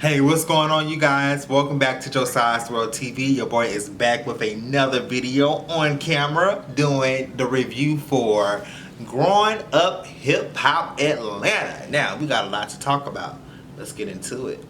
Hey, what's going on, you guys? Welcome back to Josiah's World TV. Your boy is back with another video on camera doing the review for Growing Up Hip Hop Atlanta. Now, we got a lot to talk about. Let's get into it.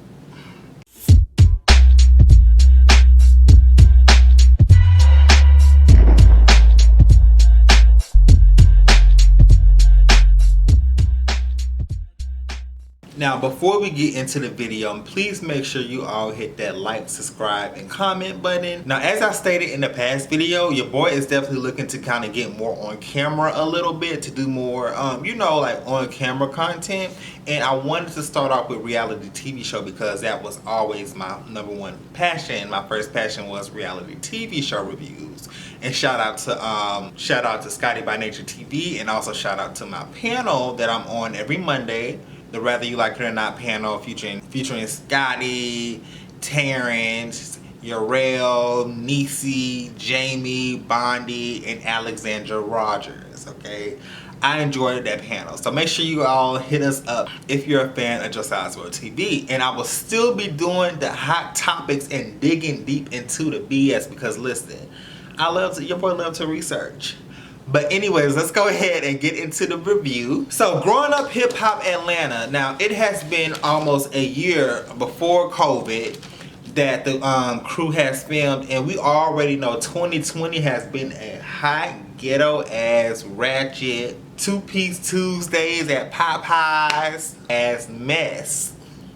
Now, before we get into the video, please make sure you all hit that like, subscribe, and comment button. Now, as I stated in the past video, your boy is definitely looking to kind of get more on camera a little bit, to do more, like on camera content. And I wanted to start off with reality TV show because that was always my number one passion. My first passion was reality TV show reviews. And shout out to Scotty by Nature TV, and also shout out to my panel that I'm on every Monday. The Whether You Like It or Not panel featuring Scotty, Terrence, Yarel, Nisi, Jamie, Bondi, and Alexandra Rogers. Okay, I enjoyed that panel, so make sure you all hit us up if you're a fan of Josiah's World TV. And I will still be doing the hot topics and digging deep into the BS because listen, your boy loves to research. But anyways, let's go ahead and get into the review. So, Growing Up Hip Hop Atlanta. Now, it has been almost a year before COVID that the crew has filmed, and we already know 2020 has been a hot, ghetto-ass, ratchet, two-piece Tuesdays at Popeyes ass mess.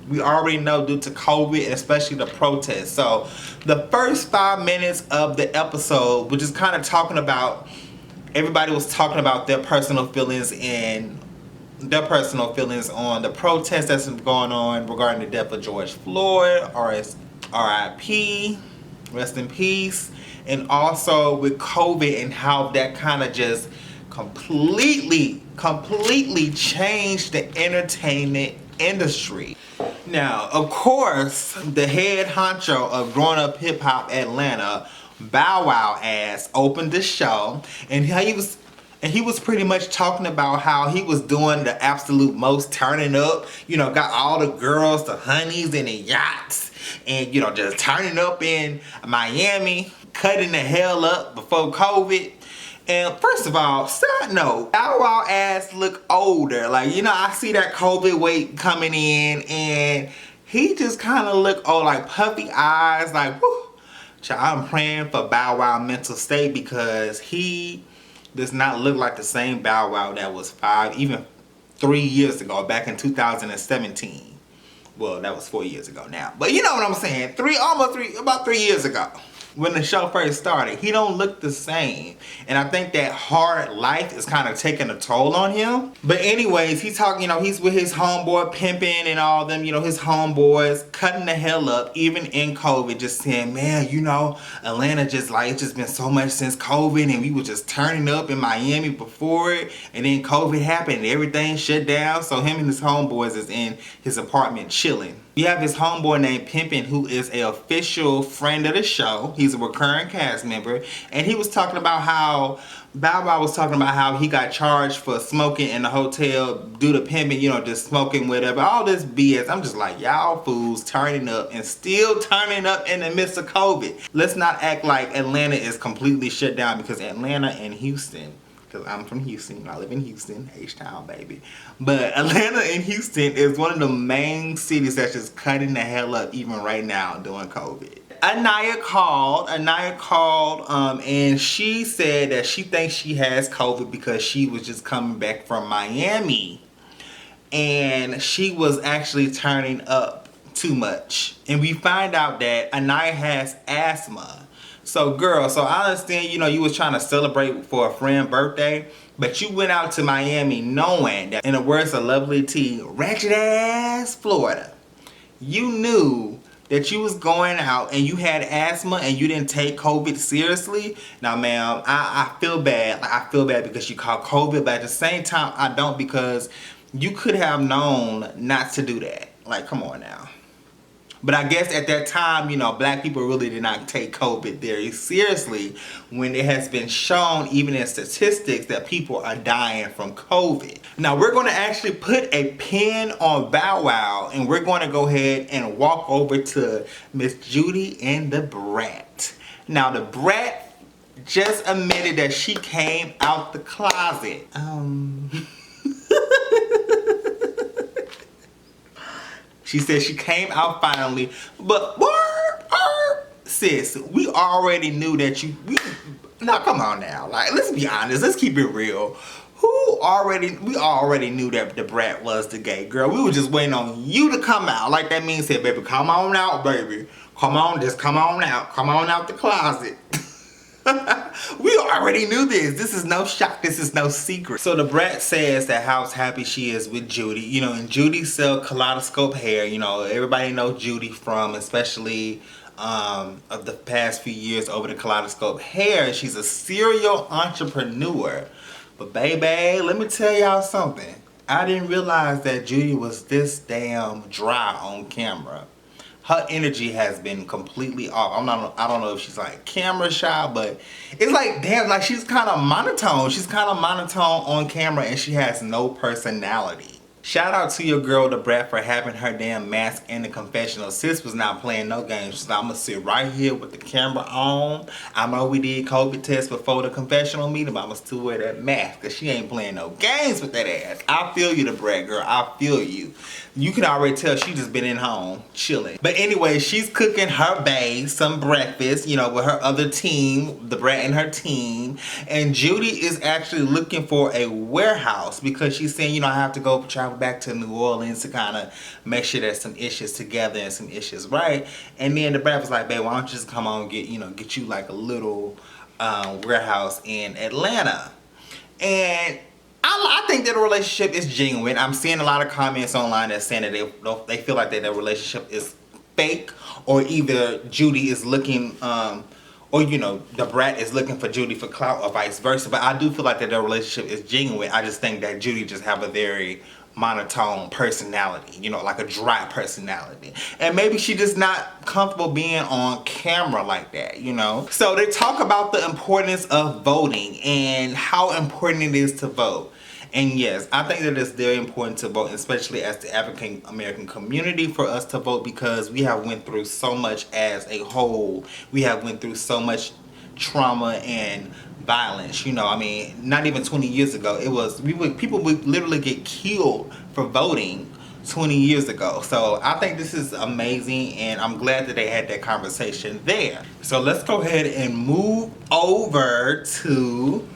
We already know due to COVID and especially the protests. So, the first 5 minutes of the episode, which is kind of talking about, everybody was talking about their personal feelings on the protest that's going on regarding the death of George Floyd, R.I.P., rest in peace, and also with COVID and how that kind of just completely changed the entertainment industry. Now, of course, the head honcho of Growing Up Hip Hop Atlanta, Bow Wow ass, opened the show, and he was pretty much talking about how he was doing the absolute most, turning up, got all the girls, the honeys, and the yachts, and just turning up in Miami, cutting the hell up before COVID. And first of all, side note, Bow Wow ass look older. Like, I see that COVID weight coming in, and he just kind of look old, like puffy eyes, like, whoo. I'm praying for Bow Wow mental state because he does not look like the same Bow Wow that was 3 years ago, back in 2017. Well, that was 4 years ago now. But you know what I'm saying, about 3 years ago. When the show first started, he don't look the same. And I think that hard life is kind of taking a toll on him. But anyways, he's talking, he's with his homeboy Pimpin' and all them, his homeboys cutting the hell up, even in COVID, just saying, man, Atlanta it's just been so much since COVID, and we were just turning up in Miami before it, and then COVID happened and everything shut down. So him and his homeboys is in his apartment chilling. We have his homeboy named Pimpin', who is an official friend of the show. He's a recurring cast member. And he was talking about how, Bow Wow was talking about how he got charged for smoking in the hotel due to Pimpin', just smoking whatever. All this BS. I'm just like, y'all fools turning up and still turning up in the midst of COVID. Let's not act like Atlanta is completely shut down, because Atlanta and Houston, because I'm from Houston, I live in Houston, H-Town baby. But Atlanta and Houston is one of the main cities that's just cutting the hell up even right now during COVID. Anaya called, and she said that she thinks she has COVID because she was just coming back from Miami. And she was actually turning up too much. And we find out that Anaya has asthma. So girl, I understand, you was trying to celebrate for a friend's birthday, but you went out to Miami knowing that, in the words of Lovely T, ratchet ass Florida, you knew that you was going out and you had asthma and you didn't take COVID seriously. Now, ma'am, I feel bad. I feel bad because you caught COVID, but at the same time, I don't, because you could have known not to do that. Like, come on now. But I guess at that time, you know, black people really did not take COVID very seriously when it has been shown, even in statistics, that people are dying from COVID. Now, we're going to actually put a pin on Bow Wow, and we're going to go ahead and walk over to Miss Judy and the Brat. Now, the Brat just admitted that she came out the closet. She said she came out finally, but sis, we already knew that now come on now, like, let's be honest, let's keep it real. We already knew that the Brat was the gay girl. We were just waiting on you to come out. Like that means said, baby, come on out, baby. Come on, just come on out. Come on out the closet. We already knew this. This is no shock. This is no secret. So the Brat says that how happy she is with Judy. You know, and Judy sells kaleidoscope hair. You know, everybody knows Judy from, especially of the past few years, over the kaleidoscope hair. She's a serial entrepreneur. But baby, let me tell y'all something. I didn't realize that Judy was this damn dry on camera. Her energy has been completely off. I don't know if she's like camera shy, but it's like, damn, like she's kind of monotone. She's kind of monotone on camera and she has no personality. Shout out to your girl, the Brat, for having her damn mask in the confessional. Sis was not playing no games. She's like, I'm gonna sit right here with the camera on. I know we did COVID tests before the confessional meeting, but I'm gonna still wear that mask because she ain't playing no games with that ass. I feel you, the Brat girl. I feel you. You can already tell she just been in home chilling. But anyway, she's cooking her bae some breakfast, you know, with her other team, the Brat and her team. And Judy is actually looking for a warehouse because she's saying, you know, I have to go travel back to New Orleans to kind of make sure there's some issues together and some issues right. And then the Brat was like, babe, why don't you just come on and get you like a little warehouse in Atlanta. And I think that the relationship is genuine. I'm seeing a lot of comments online that saying that they feel like that their relationship is fake, or either Judy is looking, or you know, the Brat is looking for Judy for clout, or vice versa. But I do feel like that their relationship is genuine. I just think that Judy just have a very monotone personality, you know, like a dry personality, and maybe she just not comfortable being on camera like that, you know. So they talk about the importance of voting and how important it is to vote. And yes, I think that it's very important to vote, especially as the African American community, for us to vote, because we have went through so much as a whole. We have went through so much trauma and violence, you know. I mean, not even 20 years ago, people would literally get killed for voting 20 years ago. So I think this is amazing, and I'm glad that they had that conversation there. So let's go ahead and move over to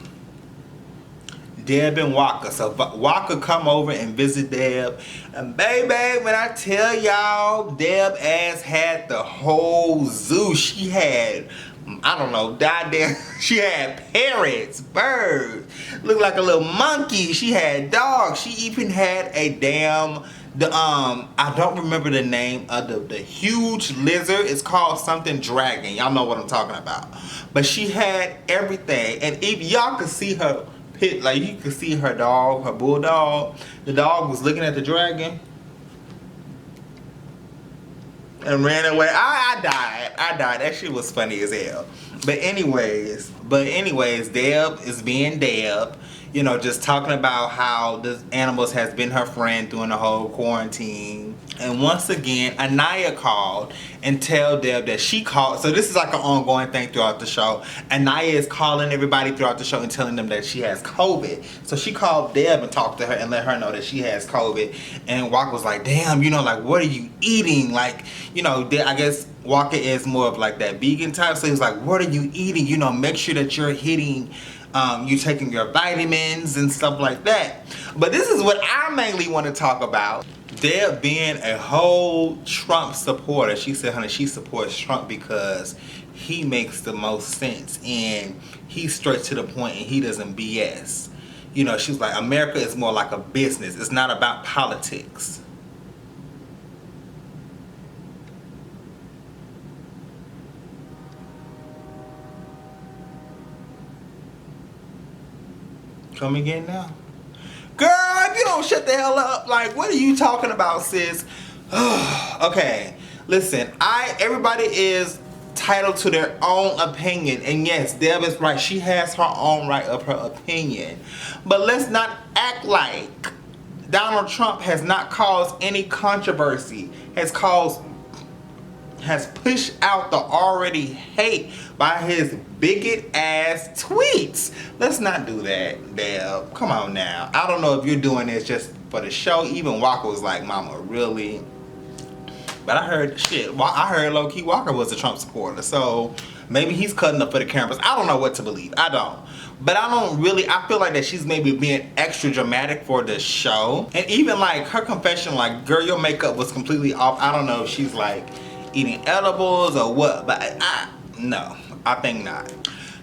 Deb and Waka. So Waka come over and visit Deb, and baby, when I tell y'all, Deb ass had the whole zoo. She had, I don't know, goddamn, she had parrots, birds, looked like a little monkey. She had dogs. She even had a damn, I don't remember the name of the huge lizard. It's called something dragon. Y'all know what I'm talking about. But she had everything, and if y'all could see her pit, like you could see her dog, her bulldog. The dog was looking at the dragon and ran away. I died. That shit was funny as hell. But anyways, Deb is being Deb. You know, just talking about how the animals has been her friend during the whole quarantine. And once again, Anaya called and tell Deb that she called. So this is like an ongoing thing throughout the show. Anaya is calling everybody throughout the show and telling them that she has COVID. So she called Deb and talked to her and let her know that she has COVID. And Waka was like, damn, you know, like, what are you eating? Like, you know, I guess Waka is more of like that vegan type. So he's like, what are you eating? You know, make sure that you're hitting, you taking your vitamins and stuff like that. But this is what I mainly want to talk about. Deb being a whole Trump supporter. She said, honey, she supports Trump because he makes the most sense and he's straight to the point and he doesn't BS. You know, she was like, America is more like a business. It's not about politics. Come again now. Girl, if you don't shut the hell up, like, what are you talking about, sis? Okay, Listen, everybody is entitled to their own opinion, and yes, Deb is right. She has her own right of her opinion. But let's not act like Donald Trump has not caused any controversy, has pushed out the already hate by his bigot ass tweets. Let's not do that, Deb. Come on now. I don't know if you're doing this just for the show. Even Walker was like, Mama, really? But I heard I heard low-key Walker was a Trump supporter. So maybe he's cutting up for the cameras. I don't know what to believe. I don't. But I feel like that she's maybe being extra dramatic for the show. And even like her confession, like, girl, your makeup was completely off. I don't know if she's like eating edibles or what, but no, I think not.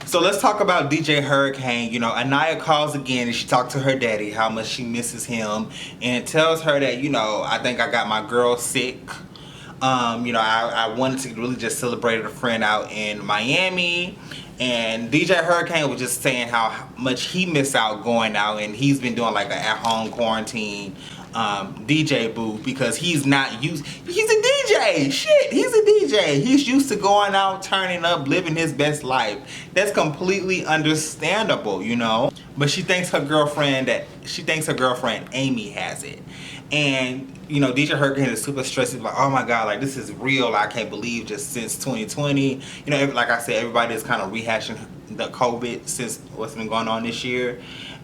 So let's talk about DJ Hurricane. You know, Anaya calls again and she talked to her daddy, how much she misses him, and tells her that, you know, I think I got my girl sick. You know, I wanted to really just celebrate a friend out in Miami, and DJ Hurricane was just saying how much he missed out going out, and he's been doing like an at-home quarantine DJ booth because he's not used. He's a DJ. Shit, he's a DJ. He's used to going out, turning up, living his best life. That's completely understandable, you know. But she thinks her girlfriend Amy has it. And you know, DJ Hurricane is super stressed. He's like, oh my God, like this is real. I can't believe just since 2020. You know, like I said, everybody is kind of rehashing the COVID since what's been going on this year.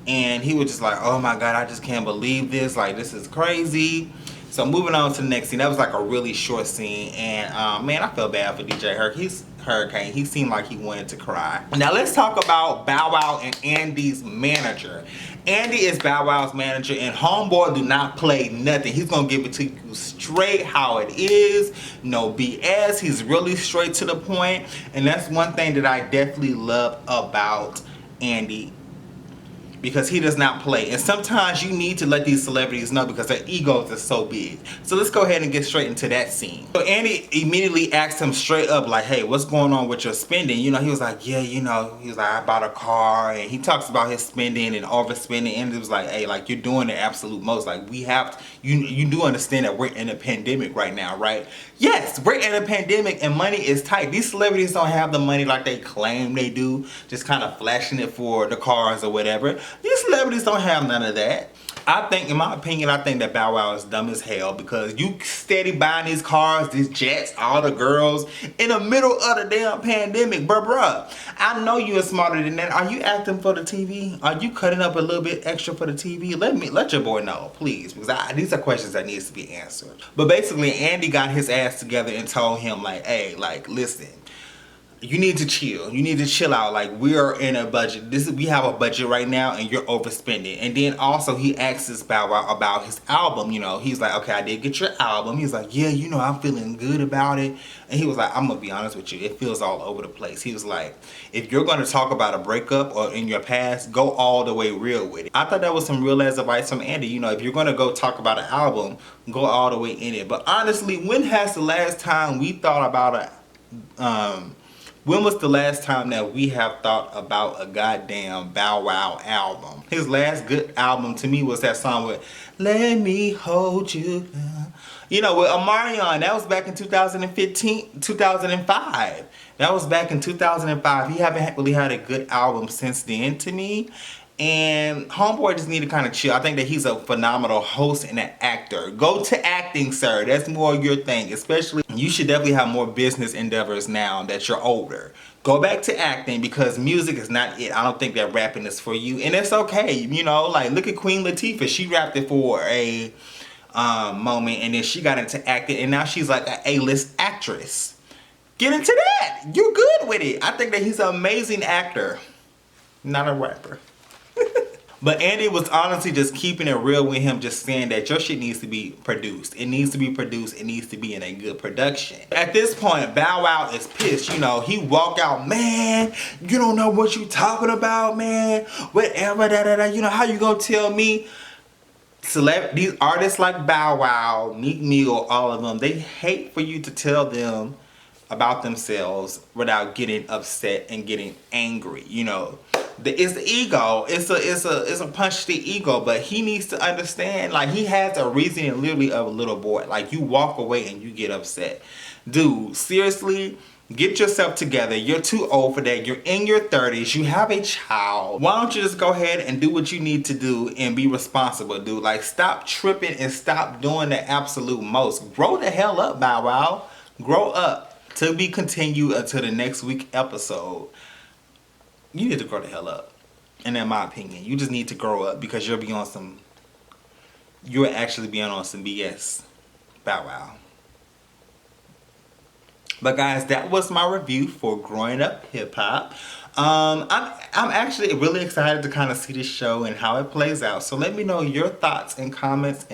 And he was just like, oh my God, I just can't believe this. Like, this is crazy. So moving on to the next scene. That was like a really short scene. And man, I felt bad for DJ Hurricane. He seemed like he wanted to cry. Now let's talk about Bow Wow and Andy's manager. Andy is Bow Wow's manager, and homeboy do not play nothing. He's gonna give it to you straight how it is. No BS. He's really straight to the point. And that's one thing that I definitely love about Andy, because he does not play. And sometimes you need to let these celebrities know because their egos are so big. So let's go ahead and get straight into that scene. So Andy immediately asked him straight up like, hey, what's going on with your spending? You know, he was like, yeah, you know, he was like, I bought a car. And he talks about his spending and overspending. And it was like, hey, like you're doing the absolute most. Like we have to, you do understand that we're in a pandemic right now, right? Yes, we're in a pandemic and money is tight. These celebrities don't have the money like they claim they do, just kind of flashing it for the cars or whatever. These celebrities don't have none of that. I think, in my opinion, I think that Bow Wow is dumb as hell because you steady buying these cars, these jets, all the girls in the middle of the damn pandemic, bruh. I know you are smarter than that. Are you acting for the TV? Are you cutting up a little bit extra for the TV? Let your boy know, please, because these are questions that needs to be answered. But basically, Andy got his ass together and told him like, hey, like, listen. You need to chill. You need to chill out. Like, we are in a budget. We have a budget right now and you're overspending. And then also he asks Bow Wow about his album. You know, he's like, okay, I did get your album. He's like, yeah, you know, I'm feeling good about it. And he was like, I'm going to be honest with you. It feels all over the place. He was like, if you're going to talk about a breakup or in your past, go all the way real with it. I thought that was some real ass advice from Andy. You know, if you're going to go talk about an album, go all the way in it. But honestly, when has the last time we thought about when was the last time that we have thought about a goddamn Bow Wow album? His last good album to me was that song with Let Me Hold You. You know, with Omarion, that was back in 2005. That was back in 2005. He haven't really had a good album since then to me. And homeboy just need to kind of chill. I think that he's a phenomenal host and an actor. Go to acting, sir. That's more your thing. Especially, you should definitely have more business endeavors now that you're older. Go back to acting because music is not it. I don't think that rapping is for you. And it's okay. You know, like look at Queen Latifah. She rapped it for a moment and then she got into acting and now she's like an A-list actress. Get into that. You're good with it. I think that he's an amazing actor. Not a rapper. But Andy was honestly just keeping it real with him, just saying that your shit needs to be produced. It needs to be produced. It needs to be in a good production. At this point, Bow Wow is pissed. You know, he walk out, man, you don't know what you talking about, man. Whatever, da-da-da. You know, how you gonna tell me? These artists like Bow Wow, Meek Mill, all of them, they hate for you to tell them about themselves without getting upset and getting angry, you know. It's the ego. It's a punch to the ego. But he needs to understand, like, he has a reasoning literally of a little boy. Like, you walk away and you get upset. Dude, seriously, get yourself together. You're too old for that. You're in your 30s. You have a child. Why don't you just go ahead and do what you need to do and be responsible, dude? Like, stop tripping and stop doing the absolute most. Grow the hell up, Bow Wow. Grow up. To be continued until the next week episode. You need to grow the hell up. And in my opinion, you just need to grow up because you'll actually be on some BS. Bow Wow. But guys, that was my review for Growing Up Hip Hop. I'm actually really excited to kind of see this show and how it plays out. So let me know your thoughts and comments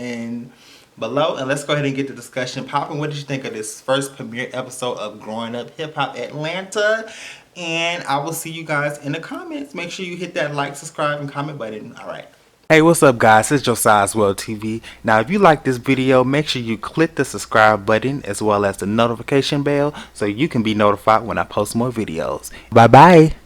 below, and let's go ahead and get the discussion popping. What did you think of this first premiere episode of Growing Up Hip Hop Atlanta? And I will see you guys in the comments. Make sure you hit that like, subscribe, and comment button. All right. Hey, what's up, guys? It's Josiah's World TV. Now, if you like this video, make sure you click the subscribe button as well as the notification bell so you can be notified when I post more videos. Bye-bye.